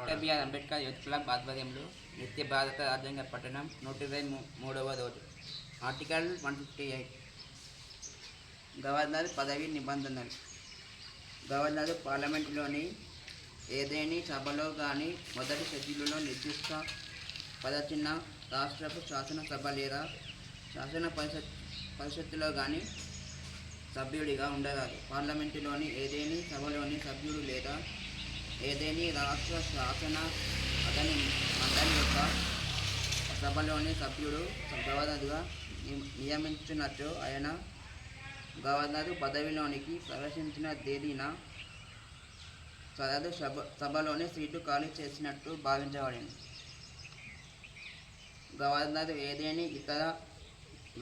Doctor B R Ambedkar youth club ఆధ్వర్యంలో నిత్య భారత రాజ్యాంగ పఠనం 123వ రోజు. ఆర్టికల్ 158. గవర్నర్ పదవి నిబంధనలు. గవర్నరు పార్లమెంటులోని ఏదేని సభలో కానీ మొదటి షెడ్యూలులో నిర్దిష్ట పదచిన రాష్ట్రపు శాసనసభ లేదా శాసన పరిషత్తులో కానీ సభ్యుడిగా ఉండరాదు. పార్లమెంటులోని ఏదేని సభలోని సభ్యుడు లేదా ఏదేని రాష్ట్ర శాసన అతని మండలి యొక్క సభలోని సభ్యుడు గవర్నర్గా నియమించినట్టు ఆయన గవర్నరు పదవిలోనికి ప్రవేశించిన తేదీన సదరు సభలోని సీటు ఖాళీ చేసినట్టు భావించబడింది. గవర్నరు ఏదేని ఇతర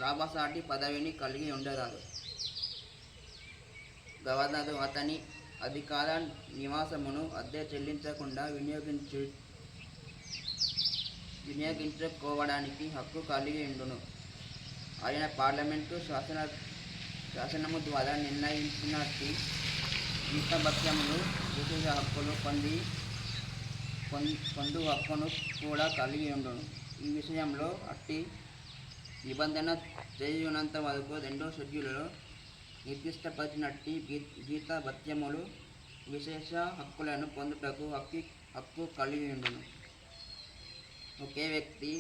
లాభసాటి పదవిని కలిగి ఉండరాదు. గవర్నరు అతని అధికార నివాసమును అద్దె చెల్లించకుండా వినియోగించుకోవడానికి హక్కు కలిగి ఉండును. ఆయన పార్లమెంటు శాసనము ద్వారా నిర్ణయించినట్టి జీతభత్యములు విశేష హక్కులు పొందు హక్కును కూడా కలిగి ఉండును. ఈ విషయంలో అట్టి నిబంధన చేయనంత వరకు రెండో షెడ్యూలులో నిర్దిష్టపరిచినట్టి జీతభత్యములు విశేష హక్కులను పొందుటకు హక్కు కలిగి ఉండును. ఒకే వ్యక్తి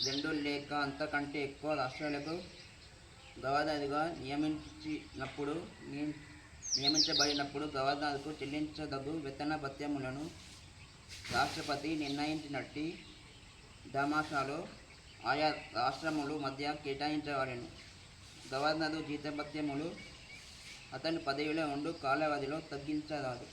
2 లేక అంతకంటే ఎక్కువ రాష్ట్రాలకు గవర్నరుగా నియమించబడినప్పుడు గవర్నర్కు చెల్లించదగు వేతన భత్యములను రాష్ట్రపతి నిర్ణయించినట్టి దామాషాలో ఆయా రాష్ట్రముల మధ్య కేటాయించబడెను. గవర్నరు జీతభత్యములు అతని పదవిలో ఉండు కాలావధిలో తగ్గించరాదు.